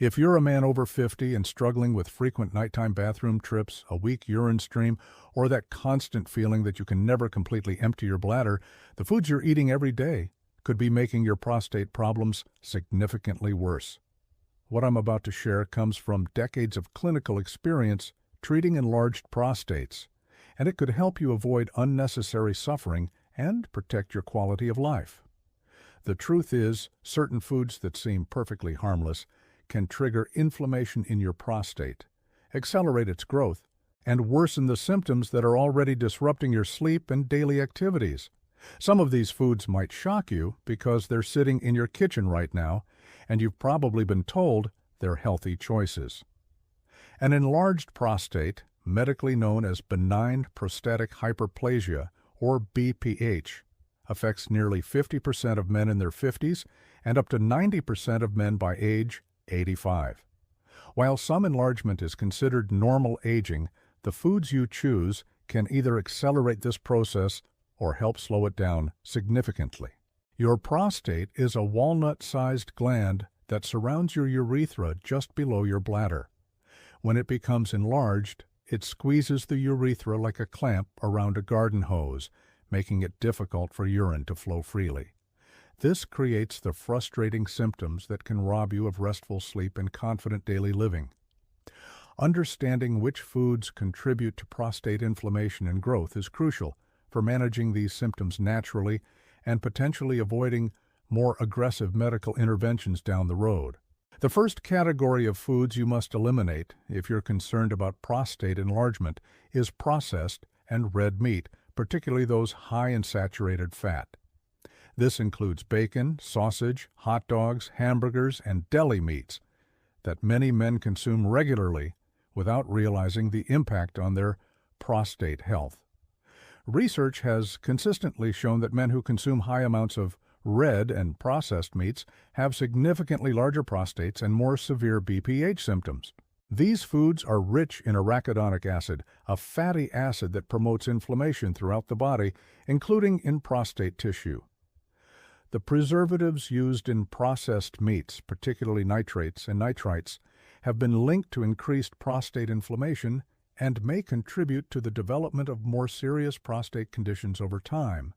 If you're a man over 50 and struggling with frequent nighttime bathroom trips, a weak urine stream, or that constant feeling that you can never completely empty your bladder, the foods you're eating every day could be making your prostate problems significantly worse. What I'm about to share comes from decades of clinical experience treating enlarged prostates, and it could help you avoid unnecessary suffering and protect your quality of life. The truth is, certain foods that seem perfectly harmless can trigger inflammation in your prostate, accelerate its growth, and worsen the symptoms that are already disrupting your sleep and daily activities. Some of these foods might shock you because they're sitting in your kitchen right now, and you've probably been told they're healthy choices. An enlarged prostate, medically known as benign prostatic hyperplasia, or BPH, affects nearly 50% of men in their 50s and up to 90% of men by age 85. While some enlargement is considered normal aging, the foods you choose can either accelerate this process or help slow it down significantly. Your prostate is a walnut-sized gland that surrounds your urethra just below your bladder. When it becomes enlarged, it squeezes the urethra like a clamp around a garden hose, making it difficult for urine to flow freely. This creates the frustrating symptoms that can rob you of restful sleep and confident daily living. Understanding which foods contribute to prostate inflammation and growth is crucial for managing these symptoms naturally and potentially avoiding more aggressive medical interventions down the road. The first category of foods you must eliminate if you're concerned about prostate enlargement is processed and red meat, particularly those high in saturated fat. This includes bacon, sausage, hot dogs, hamburgers, and deli meats that many men consume regularly without realizing the impact on their prostate health. Research has consistently shown that men who consume high amounts of red and processed meats have significantly larger prostates and more severe BPH symptoms. These foods are rich in arachidonic acid, a fatty acid that promotes inflammation throughout the body, including in prostate tissue. The preservatives used in processed meats, particularly nitrates and nitrites, have been linked to increased prostate inflammation and may contribute to the development of more serious prostate conditions over time.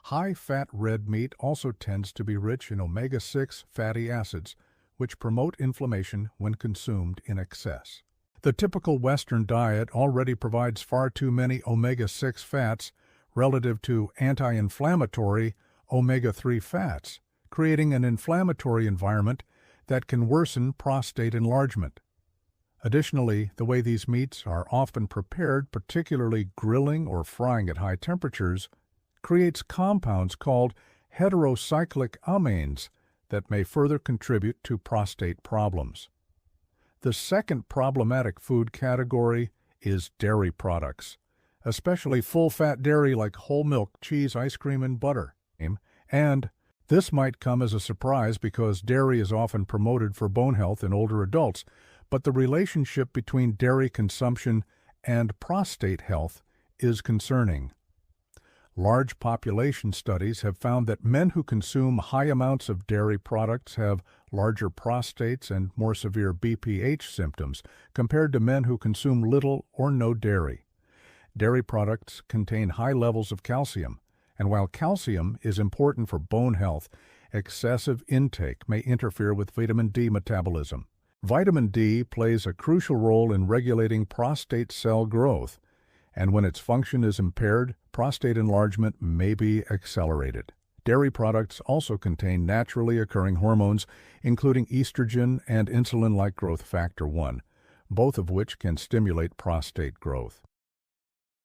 High-fat red meat also tends to be rich in omega-6 fatty acids, which promote inflammation when consumed in excess. The typical Western diet already provides far too many omega-6 fats relative to anti-inflammatory omega-3 fats, creating an inflammatory environment that can worsen prostate enlargement. Additionally, the way these meats are often prepared, particularly grilling or frying at high temperatures, creates compounds called heterocyclic amines that may further contribute to prostate problems. The second problematic food category is dairy products, especially full-fat dairy like whole milk, cheese, ice cream, and butter. And this might come as a surprise because dairy is often promoted for bone health in older adults, but the relationship between dairy consumption and prostate health is concerning. Large population studies have found that men who consume high amounts of dairy products have larger prostates and more severe BPH symptoms compared to men who consume little or no dairy. Dairy products contain high levels of calcium, and while calcium is important for bone health, excessive intake may interfere with vitamin D metabolism. Vitamin D plays a crucial role in regulating prostate cell growth, and when its function is impaired, prostate enlargement may be accelerated. Dairy products also contain naturally occurring hormones, including estrogen and insulin-like growth factor 1, both of which can stimulate prostate growth.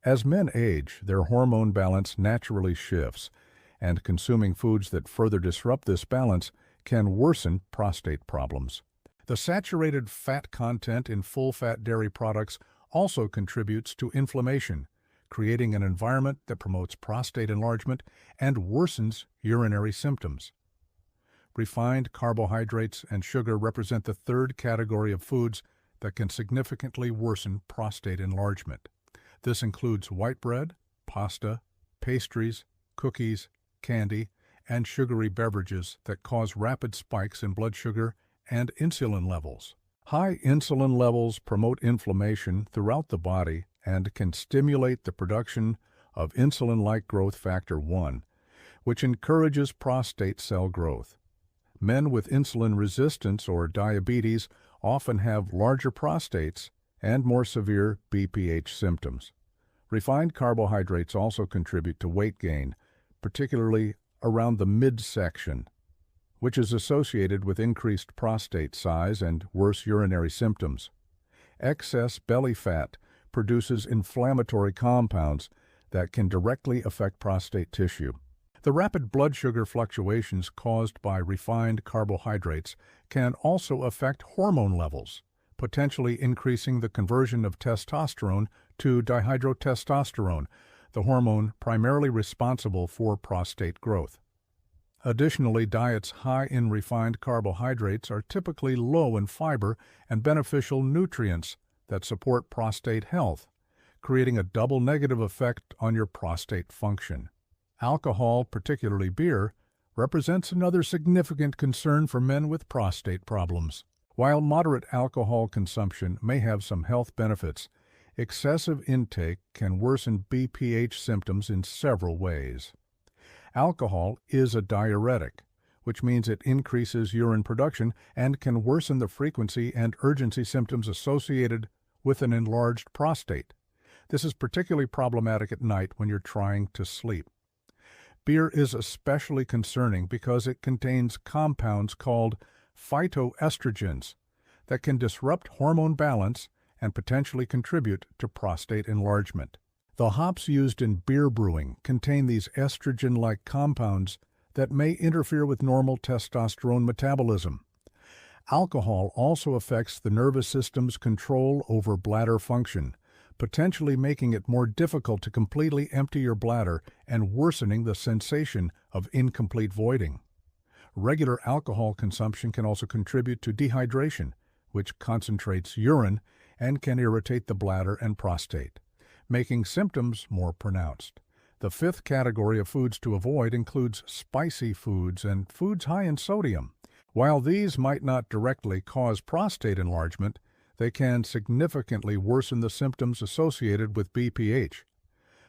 As men age, their hormone balance naturally shifts, and consuming foods that further disrupt this balance can worsen prostate problems. The saturated fat content in full-fat dairy products also contributes to inflammation, creating an environment that promotes prostate enlargement and worsens urinary symptoms. Refined carbohydrates and sugar represent the third category of foods that can significantly worsen prostate enlargement. This includes white bread, pasta, pastries, cookies, candy, and sugary beverages that cause rapid spikes in blood sugar and insulin levels. High insulin levels promote inflammation throughout the body and can stimulate the production of insulin-like growth factor 1, which encourages prostate cell growth. Men with insulin resistance or diabetes often have larger prostates and more severe BPH symptoms. Refined carbohydrates also contribute to weight gain, particularly around the midsection, which is associated with increased prostate size and worse urinary symptoms. Excess belly fat produces inflammatory compounds that can directly affect prostate tissue. The rapid blood sugar fluctuations caused by refined carbohydrates can also affect hormone levels, potentially increasing the conversion of testosterone to dihydrotestosterone, the hormone primarily responsible for prostate growth. Additionally, diets high in refined carbohydrates are typically low in fiber and beneficial nutrients that support prostate health, creating a double negative effect on your prostate function. Alcohol, particularly beer, represents another significant concern for men with prostate problems. While moderate alcohol consumption may have some health benefits, excessive intake can worsen BPH symptoms in several ways. Alcohol is a diuretic, which means it increases urine production and can worsen the frequency and urgency symptoms associated with an enlarged prostate. This is particularly problematic at night when you're trying to sleep. Beer is especially concerning because it contains compounds called phytoestrogens that can disrupt hormone balance and potentially contribute to prostate enlargement. The hops used in beer brewing contain these estrogen-like compounds that may interfere with normal testosterone metabolism. Alcohol also affects the nervous system's control over bladder function, potentially making it more difficult to completely empty your bladder and worsening the sensation of incomplete voiding. Regular alcohol consumption can also contribute to dehydration, which concentrates urine and can irritate the bladder and prostate, making symptoms more pronounced. The fifth category of foods to avoid includes spicy foods and foods high in sodium. While these might not directly cause prostate enlargement, they can significantly worsen the symptoms associated with BPH.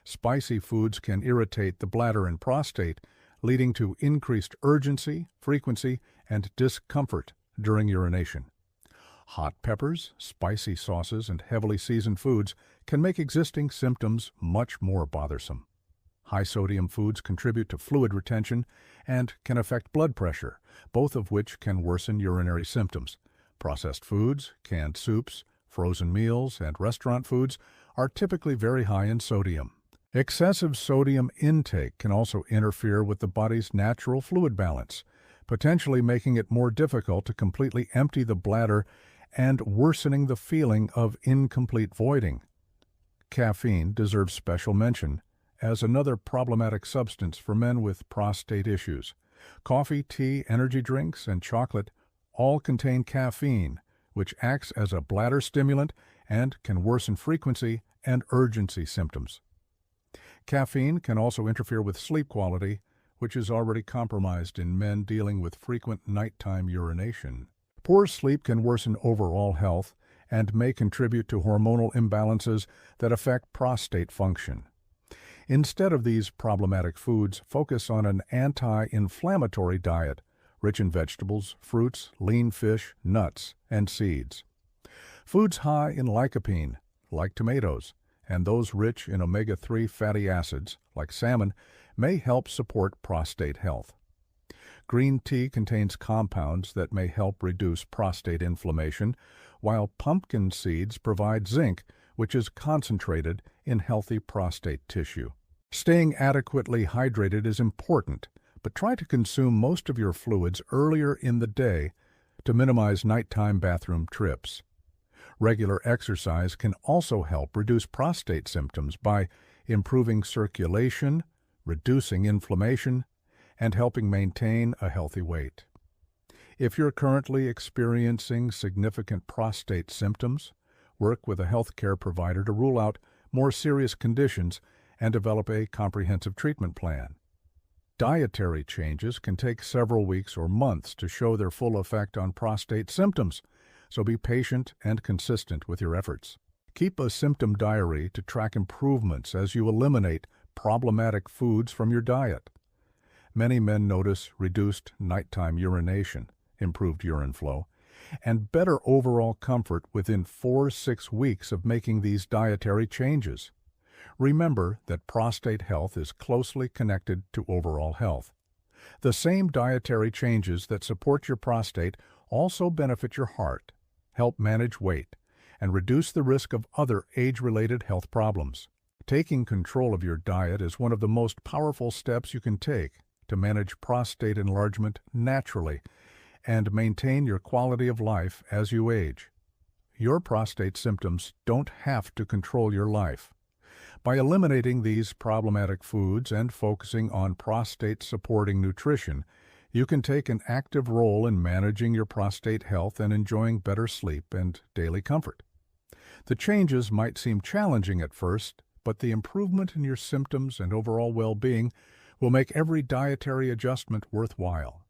Spicy foods can irritate the bladder and prostate, leading to increased urgency, frequency, and discomfort during urination. Hot peppers, spicy sauces, and heavily seasoned foods can make existing symptoms much more bothersome. High-sodium foods contribute to fluid retention and can affect blood pressure, both of which can worsen urinary symptoms. Processed foods, canned soups, frozen meals, and restaurant foods are typically very high in sodium. Excessive sodium intake can also interfere with the body's natural fluid balance, potentially making it more difficult to completely empty the bladder and worsening the feeling of incomplete voiding. Caffeine deserves special mention as another problematic substance for men with prostate issues. Coffee, tea, energy drinks, and chocolate all contain caffeine, which acts as a bladder stimulant and can worsen frequency and urgency symptoms. Caffeine can also interfere with sleep quality, which is already compromised in men dealing with frequent nighttime urination. Poor sleep can worsen overall health and may contribute to hormonal imbalances that affect prostate function. Instead of these problematic foods, focus on an anti-inflammatory diet rich in vegetables, fruits, lean fish, nuts, and seeds. Foods high in lycopene, like tomatoes, and those rich in omega-3 fatty acids, like salmon, may help support prostate health. Green tea contains compounds that may help reduce prostate inflammation, while pumpkin seeds provide zinc, which is concentrated in healthy prostate tissue. Staying adequately hydrated is important, but try to consume most of your fluids earlier in the day to minimize nighttime bathroom trips. Regular exercise can also help reduce prostate symptoms by improving circulation, reducing inflammation, and helping maintain a healthy weight. If you're currently experiencing significant prostate symptoms, work with a healthcare provider to rule out more serious conditions and develop a comprehensive treatment plan. Dietary changes can take several weeks or months to show their full effect on prostate symptoms, so be patient and consistent with your efforts. Keep a symptom diary to track improvements as you eliminate problematic foods from your diet. Many men notice reduced nighttime urination, improved urine flow, and better overall comfort within 4-6 weeks of making these dietary changes. Remember that prostate health is closely connected to overall health. The same dietary changes that support your prostate also benefit your heart, help manage weight, and reduce the risk of other age-related health problems. Taking control of your diet is one of the most powerful steps you can take to manage prostate enlargement naturally and maintain your quality of life as you age. Your prostate symptoms don't have to control your life. By eliminating these problematic foods and focusing on prostate-supporting nutrition, you can take an active role in managing your prostate health and enjoying better sleep and daily comfort. The changes might seem challenging at first, but the improvement in your symptoms and overall well-being will make every dietary adjustment worthwhile.